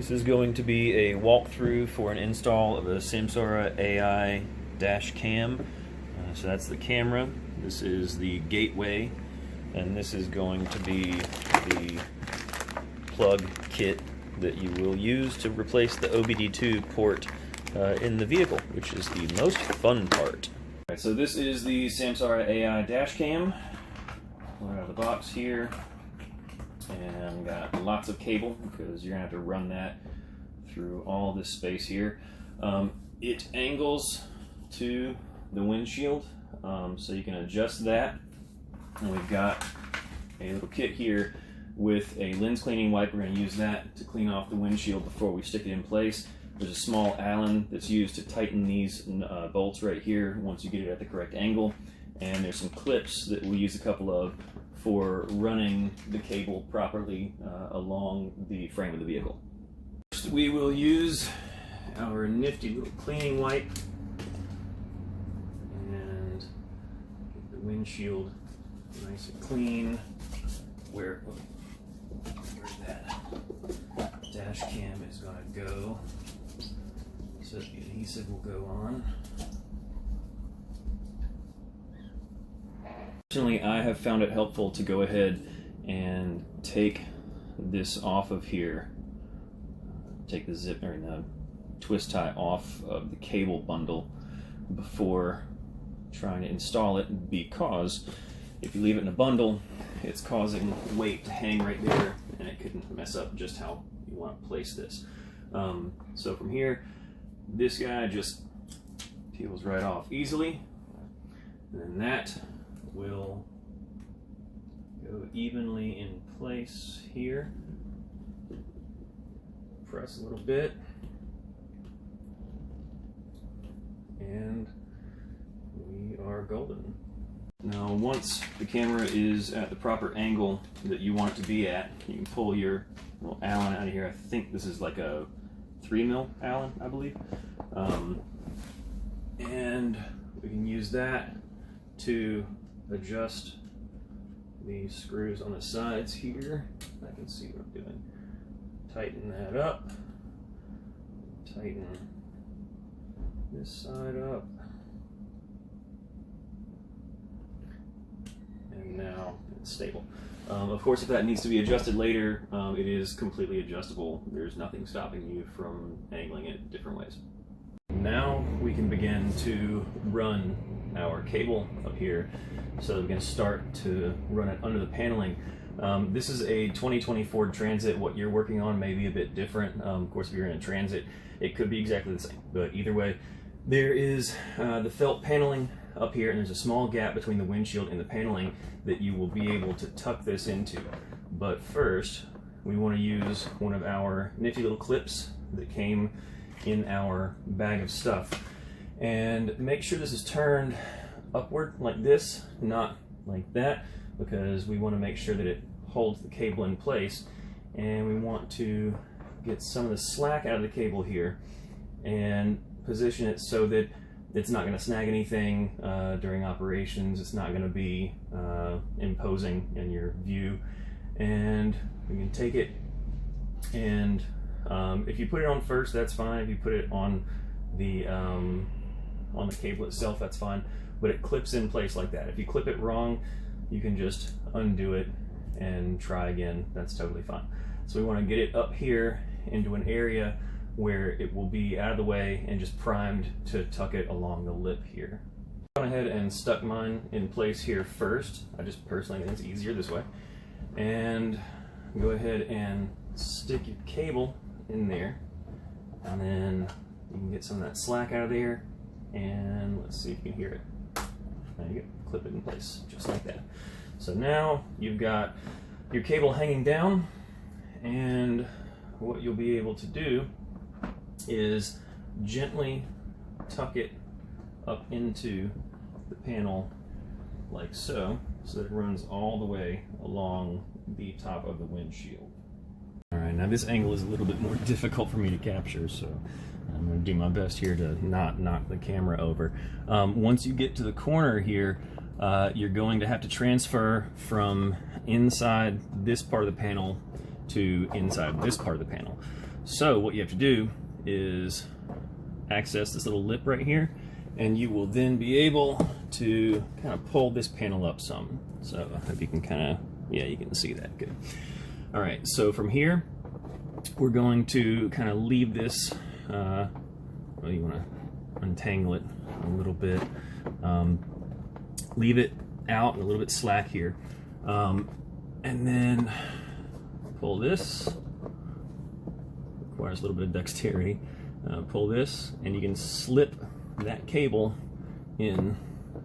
This is going to be a walkthrough for an install of a Samsara AI dash cam. So that's the camera, this is the gateway, and this is going to be the plug kit that you will use to replace the OBDII port in the vehicle, which is the most fun part. All right, so this is the Samsara AI dash cam. We're out of the box here. And got lots of cable because you're gonna have to run that through all this space here. It angles to the windshield, so you can adjust that. And we've got a little kit here with a lens cleaning wipe. We're gonna use that to clean off the windshield before we stick it in place. There's a small Allen that's used to tighten these bolts right here once you get it at the correct angle. And there's some clips that we'll use a couple of for running the cable properly along the frame of the vehicle. First, we will use our nifty little cleaning wipe and get the windshield nice and clean. Where's that dash cam is going to go, so the adhesive will go on. Personally, I have found it helpful to go ahead and take this off of here, take the zip or the twist tie off of the cable bundle before trying to install it, because if you leave it in a bundle, it's causing weight to hang right there and it could mess up just how you want to place this. So from here, this guy just peels right off easily, and then that will go evenly in place here. Press a little bit, and we are golden. Now, once the camera is at the proper angle that you want it to be at, you can pull your little Allen out of here. I think this is like a 3mm Allen, I believe. And we can use that to adjust the screws on the sides here. I can see what I'm doing. Tighten that up. Tighten this side up. And now it's stable. Of course, if that needs to be adjusted later, it is completely adjustable. There's nothing stopping you from angling it different ways. Now we can begin to run our cable up here, so we can start to run it under the paneling. This is a 2020 Ford Transit. What you're working on may be a bit different. Of course, if you're in a Transit, it could be exactly the same, but either way, there is the felt paneling up here, and there's a small gap between the windshield and the paneling that you will be able to tuck this into. But first, we want to use one of our nifty little clips that came in our bag of stuff, and make sure this is turned upward like this, not like that, because we want to make sure that it holds the cable in place. And we want to get some of the slack out of the cable here and position it so that it's not going to snag anything during operations. It's not going to be imposing in your view. And we can take it, and if you put it on first, that's fine. If you put it on the cable itself, that's fine. But it clips in place like that. If you clip it wrong, you can just undo it and try again. That's totally fine. So we want to get it up here into an area where it will be out of the way and just primed to tuck it along the lip here. I went ahead and stuck mine in place here first. I just personally think it's easier this way. And go ahead and stick your cable in there, and then you can get some of that slack out of there, and let's see if you can hear it. There you go, clip it in place, just like that. So now you've got your cable hanging down, and what you'll be able to do is gently tuck it up into the panel like so, so that it runs all the way along the top of the windshield. Alright, now this angle is a little bit more difficult for me to capture, so I'm going to do my best here to not knock the camera over. Once you get to the corner here, you're going to have to transfer from inside this part of the panel to inside this part of the panel. So what you have to do is access this little lip right here, and you will then be able to kind of pull this panel up some. So I hope you can kind of, yeah, you can see that good. All right, so from here, we're going to kind of leave this, well, you want to untangle it a little bit, leave it out and a little bit slack here, and then pull this. Requires a little bit of dexterity. Pull this, and you can slip that cable in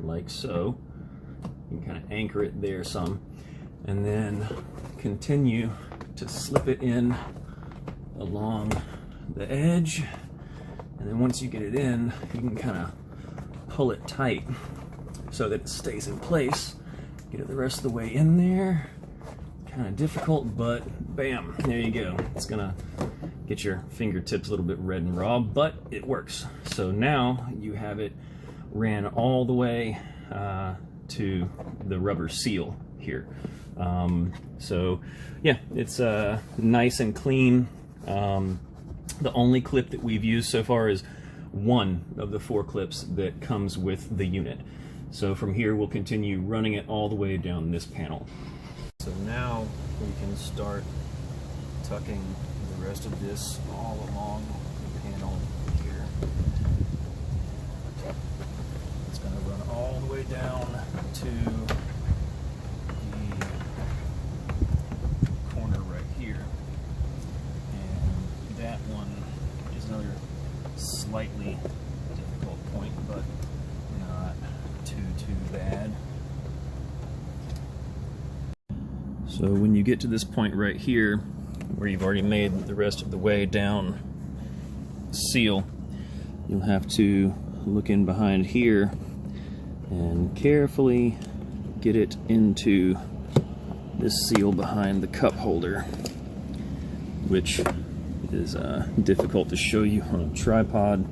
like so. You can kind of anchor it there some, and then continue to slip it in along the edge, and then once you get it in, you can kind of pull it tight so that it stays in place. Get it the rest of the way in there. Kind of difficult, but bam, there you go. It's gonna get your fingertips a little bit red and raw, but it works. So now you have it ran all the way to the rubber seal here. So yeah, it's nice and clean. The only clip that we've used so far is one of the 4 clips that comes with the unit. So from here we'll continue running it all the way down this panel. So now we can start tucking the rest of this all along the panel here. It's going to run all the way down to the corner right here. And that one is another slightly difficult point, but not too bad. So when you get to this point right here, where you've already made the rest of the way down seal, you'll have to look in behind here and carefully get it into this seal behind the cup holder, which is difficult to show you on a tripod.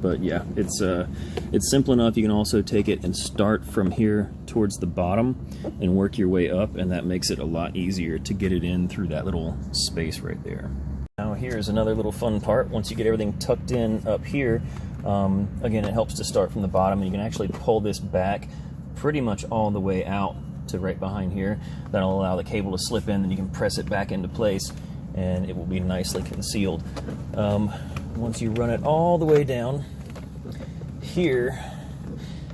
But yeah, it's simple enough. You can also take it and start from here towards the bottom and work your way up, and that makes it a lot easier to get it in through that little space right there. Now here's another little fun part. Once you get everything tucked in up here, again, it helps to start from the bottom, and you can actually pull this back pretty much all the way out to right behind here. That'll allow the cable to slip in, and you can press it back into place, and it will be nicely concealed. Once you run it all the way down, here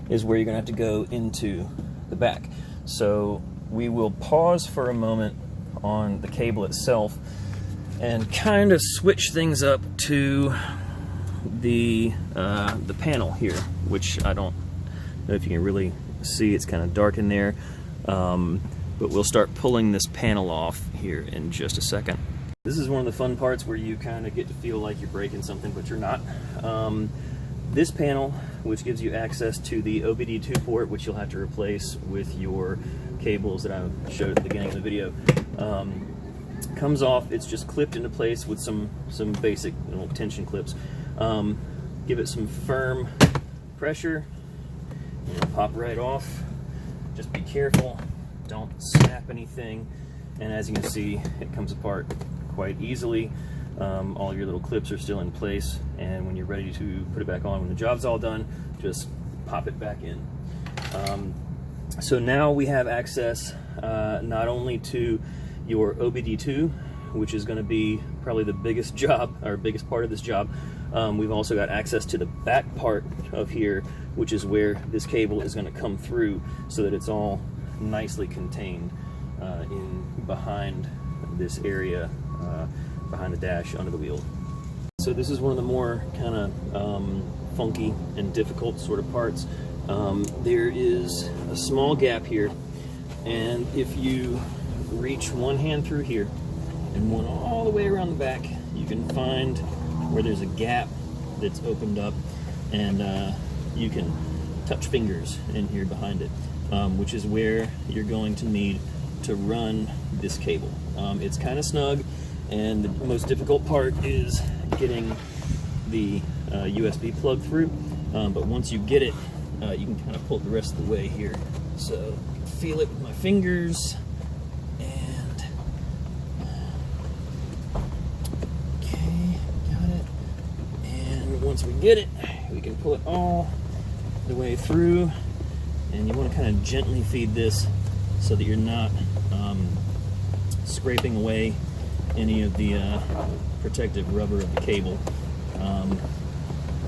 is where you're going to have to go into the back. So we will pause for a moment on the cable itself and kind of switch things up to the panel here, which I don't know if you can really see. It's kind of dark in there, but we'll start pulling this panel off here in just a second. This is one of the fun parts where you kind of get to feel like you're breaking something, but you're not. This panel, which gives you access to the OBDII port, which you'll have to replace with your cables that I showed at the beginning of the video, comes off. It's just clipped into place with some basic tension clips. Give it some firm pressure, and it'll pop right off. Just be careful, don't snap anything. And as you can see, it comes apart quite easily. All your little clips are still in place, and when you're ready to put it back on, when the job's all done, just pop it back in. So now we have access not only to your OBDII, which is going to be probably the biggest job, or biggest part of this job. We've also got access to the back part of here, which is where this cable is going to come through, so that it's all nicely contained in behind this area, behind the dash under the wheel. So this is one of the more kind of funky and difficult sort of parts. There is a small gap here, and if you reach one hand through here and one all the way around the back, you can find where there's a gap that's opened up, and you can touch fingers in here behind it, which is where you're going to need to run this cable. It's kind of snug, and the most difficult part is getting the USB plug through, but once you get it, you can kind of pull it the rest of the way here. So feel it with my fingers, and once we get it, we can pull it all the way through, and you want to kind of gently feed this so that you're not scraping away any of the protective rubber of the cable.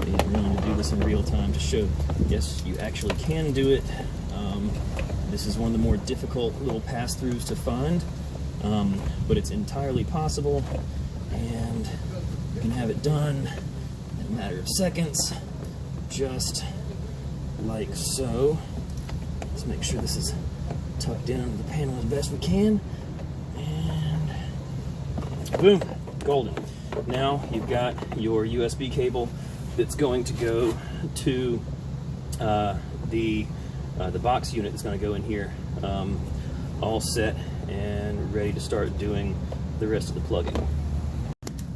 Being willing to do this in real time to show, yes, you actually can do it. This is one of the more difficult little pass-throughs to find, but it's entirely possible, and you can have it done in a matter of seconds, just like so. Let's make sure this is tucked in under the panel as best we can, and boom, golden. Now you've got your USB cable that's going to go to the box unit that's going to go in here, all set and ready to start doing the rest of the plugging.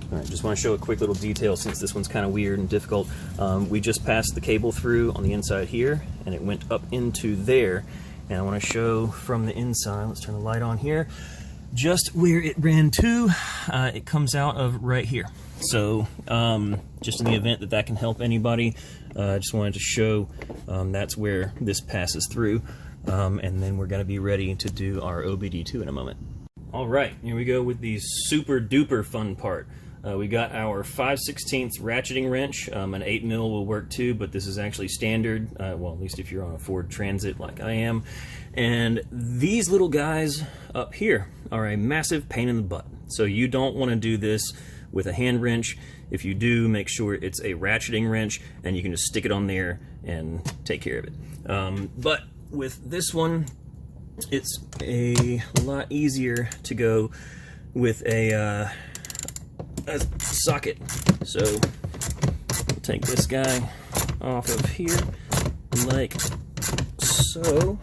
All right, just want to show a quick little detail since this one's kind of weird and difficult. We just passed the cable through on the inside here, and it went up into there. And I want to show from the inside, let's turn the light on here, just where it ran to. It comes out of right here. So just in the event that that can help anybody, I just wanted to show that's where this passes through. And then we're going to be ready to do our OBDII in a moment. All right, here we go with the super duper fun part. We got our 5/16 ratcheting wrench. An 8mm will work too, but this is actually standard, well, at least if you're on a Ford Transit like I am. And these little guys up here are a massive pain in the butt. So you don't want to do this with a hand wrench. If you do, make sure it's a ratcheting wrench, and you can just stick it on there and take care of it. But with this one, it's a lot easier to go with a socket. So we'll take this guy off of here like so.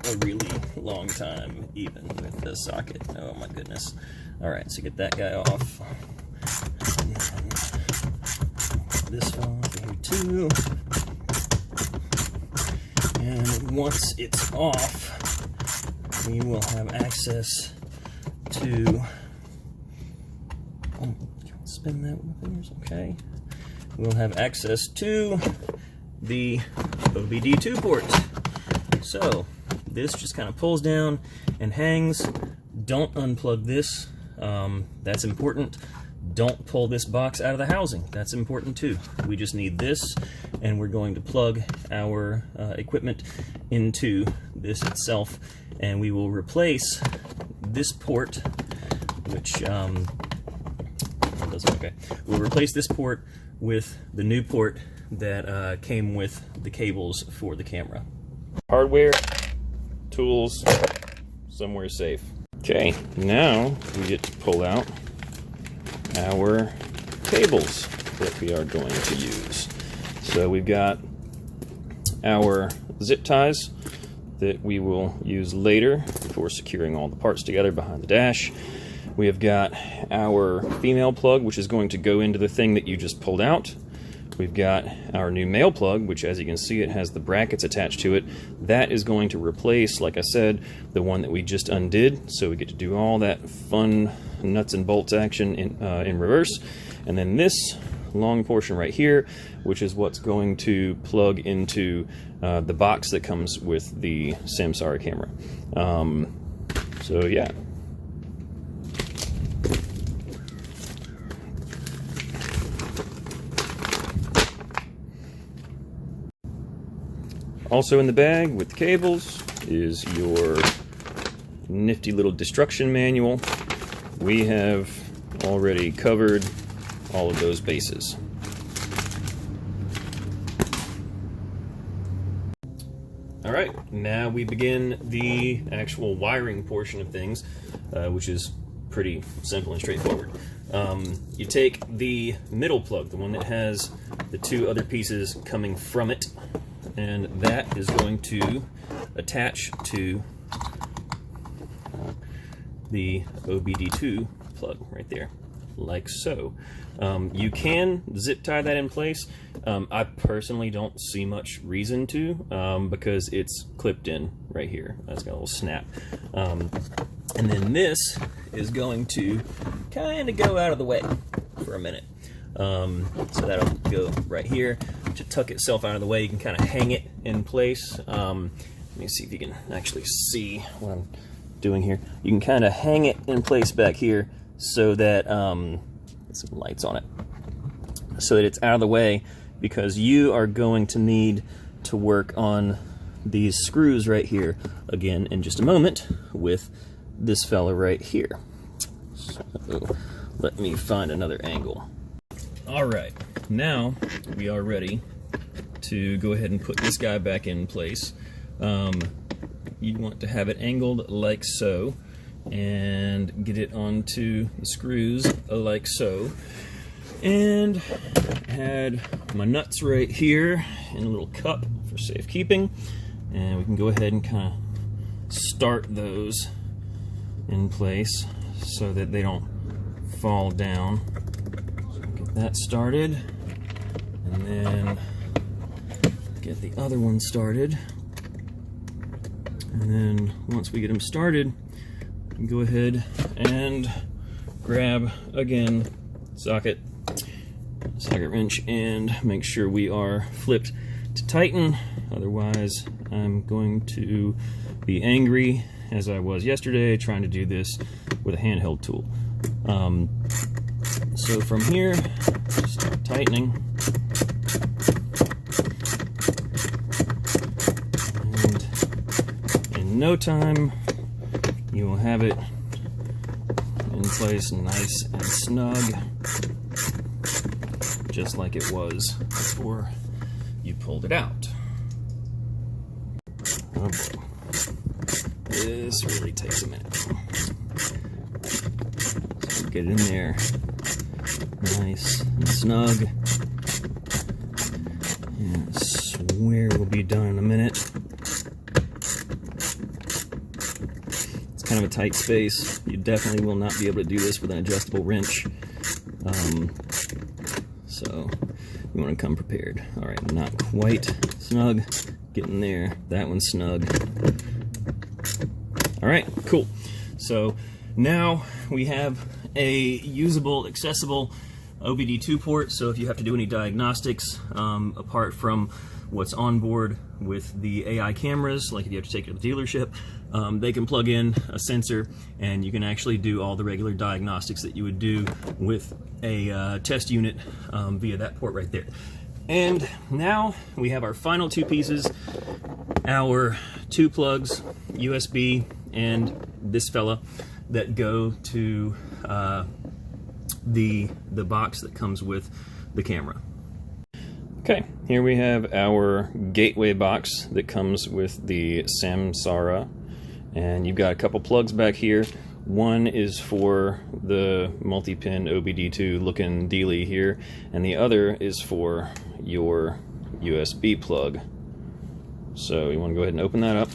A really long time even with the socket. Oh my goodness. Alright, so get that guy off. And this one over here too. And once it's off, we will have access to, spin that with my fingers, okay. We'll have access to the OBDII port. So this just kind of pulls down and hangs. Don't unplug this, that's important. Don't pull this box out of the housing, that's important too. We just need this, and we're going to plug our equipment into this itself, and we will replace this port, which okay. We'll replace this port with the new port that came with the cables for the camera. Hardware, tools, somewhere safe. Okay, now we get to pull out our cables that we are going to use. So we've got our zip ties that we will use later for securing all the parts together behind the dash. We have got our female plug, which is going to go into the thing that you just pulled out. We've got our new male plug, which, as you can see, it has the brackets attached to it. That is going to replace, like I said, the one that we just undid. So we get to do all that fun nuts and bolts action in reverse. And then this long portion right here, which is what's going to plug into the box that comes with the Samsara camera. So yeah. Also in the bag with the cables is your nifty little destruction manual. We have already covered all of those bases. Alright, now we begin the actual wiring portion of things, which is pretty simple and straightforward. You take the middle plug, the one that has the two other pieces coming from it, and that is going to attach to the OBDII plug right there, like so. You can zip tie that in place. I personally don't see much reason to, because it's clipped in right here. That's got a little snap. And then this is going to kind of go out of the way for a minute. So that'll go right here. To tuck itself out of the way, you can kind of hang it in place. Let me see if you can actually see what I'm doing here. You can kind of hang it in place back here so that, get some lights on it, so that it's out of the way, because you are going to need to work on these screws right here again in just a moment with this fella right here. So let me find another angle. All right, now we are ready to go ahead and put this guy back in place. You want to have it angled like so and get it onto the screws like so. And had my nuts right here in a little cup for safekeeping, and we can go ahead and kind of start those in place so that they don't fall down. So get that started, and then get the other one started. And then once we get them started, we can go ahead and grab, again, socket wrench, and make sure we are flipped to tighten. Otherwise, I'm going to be angry, as I was yesterday, trying to do this with a handheld tool. So from here, start tightening. And in no time, you will have it in place nice and snug, just like it was before you pulled it out. Oh boy. This really takes a minute. So get it in there nice and snug. And I swear we'll be done in a minute. It's kind of a tight space. You definitely will not be able to do this with an adjustable wrench. So you want to come prepared. All right, not quite snug. Getting there. That one's snug. All right, cool. So now we have a usable, accessible OBDII port. So if you have to do any diagnostics, apart from what's on board with the AI cameras, like if you have to take it to the dealership, they can plug in a sensor, and you can actually do all the regular diagnostics that you would do with a test unit via that port right there. And now we have our final two pieces, our two plugs, USB, and this fella that go to the box that comes with the camera. Okay, here we have our gateway box that comes with the Samsara, and you've got a couple plugs back here. One is for the multi-pin OBDII looking dealie here, and the other is for your USB plug. So you want to go ahead and open that up.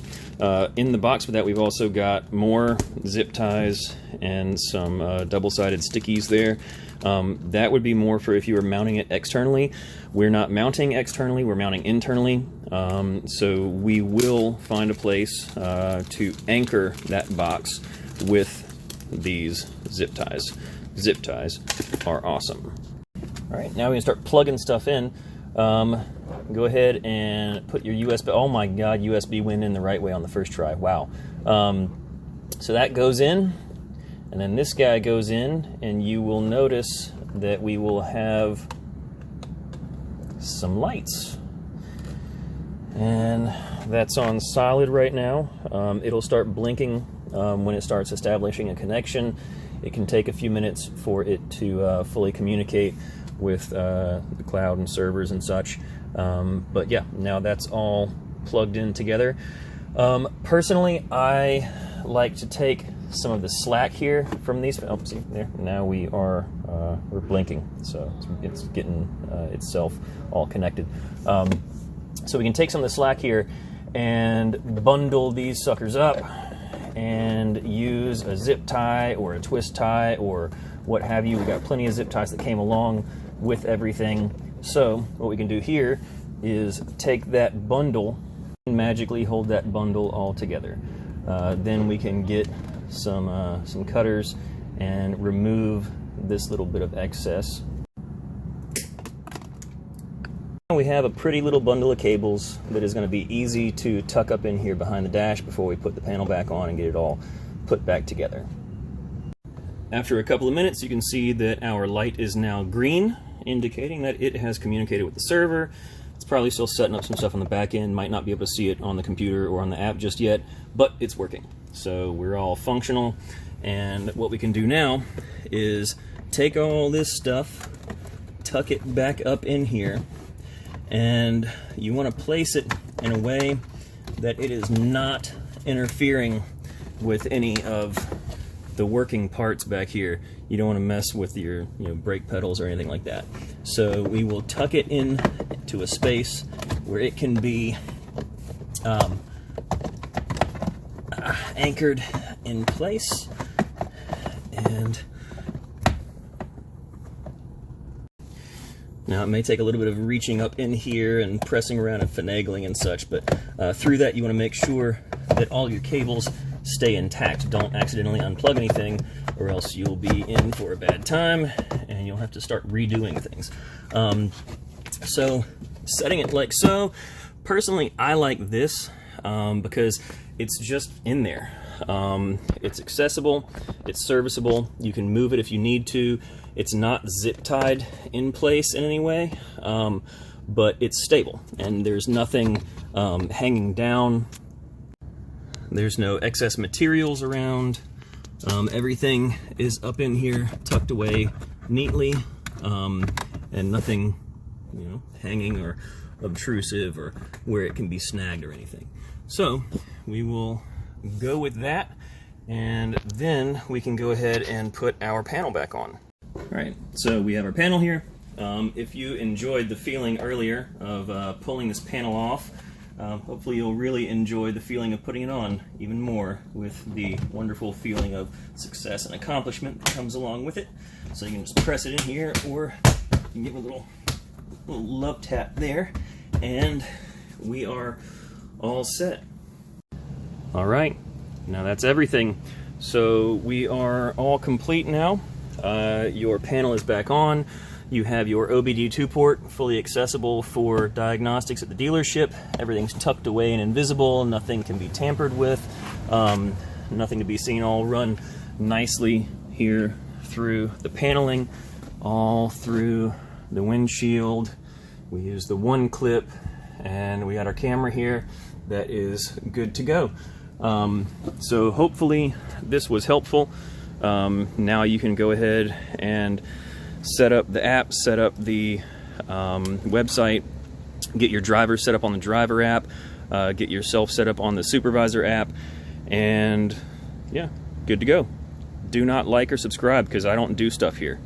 In the box with that, we've also got more zip ties and some double-sided stickies there. That would be more for if you were mounting it externally. We're not mounting externally, we're mounting internally. So we will find a place to anchor that box with these zip ties. Zip ties are awesome. All right, now we're gonna start plugging stuff in. Go ahead and put your USB, oh my God, USB went in the right way on the first try, wow. So that goes in, and then this guy goes in, and you will notice that we will have some lights. And that's on solid right now. It'll start blinking when it starts establishing a connection. It can take a few minutes for it to fully communicate with the cloud and servers and such. But yeah, now that's all plugged in together. Personally, I like to take some of the slack here from these. Oh, see there. Now we're blinking, so it's getting itself all connected. So we can take some of the slack here and bundle these suckers up and use a zip tie or a twist tie or what have you. We got plenty of zip ties that came along with everything. So what we can do here is take that bundle and magically hold that bundle all together. Then we can get some cutters and remove this little bit of excess. We have a pretty little bundle of cables that is going to be easy to tuck up in here behind the dash before we put the panel back on and get it all put back together. After a couple of minutes, you can see that our light is now green, indicating that it has communicated with the server. It's probably still setting up some stuff on the back end, might not be able to see it on the computer or on the app just yet, but it's working. So we're all functional, and what we can do now is take all this stuff, tuck it back up in here, and you want to place it in a way that it is not interfering with any of the working parts back here. You don't want to mess with your brake pedals or anything like that. So we will tuck it in to a space where it can be anchored in place, and now it may take a little bit of reaching up in here and pressing around and finagling and such, but through that you want to make sure that all your cables stay intact. Don't accidentally unplug anything, or else you'll be in for a bad time and you'll have to start redoing things. So setting it like so, personally I like this because it's just in there. It's accessible, it's serviceable, you can move it if you need to. It's not zip tied in place in any way, but it's stable and there's nothing hanging down. There's no excess materials around. Everything is up in here, tucked away neatly, and nothing, hanging or obtrusive or where it can be snagged or anything. So we will go with that, and then we can go ahead and put our panel back on. All right, so we have our panel here. If you enjoyed the feeling earlier of pulling this panel off, hopefully you'll really enjoy the feeling of putting it on even more, with the wonderful feeling of success and accomplishment that comes along with it. So you can just press it in here, or you can give it a little love tap there, and we are all set. All right, now that's everything. So we are all complete now. Your panel is back on. You have your OBDII port fully accessible for diagnostics at the dealership. Everything's tucked away and invisible. Nothing can be tampered with. Nothing to be seen. All run nicely here through the paneling, all through the windshield. We use the one clip, and we got our camera here that is good to go. So hopefully this was helpful. Now you can go ahead and set up the app, set up the website, get your driver set up on the driver app, get yourself set up on the supervisor app, and yeah, good to go. Do not like or subscribe because I don't do stuff here.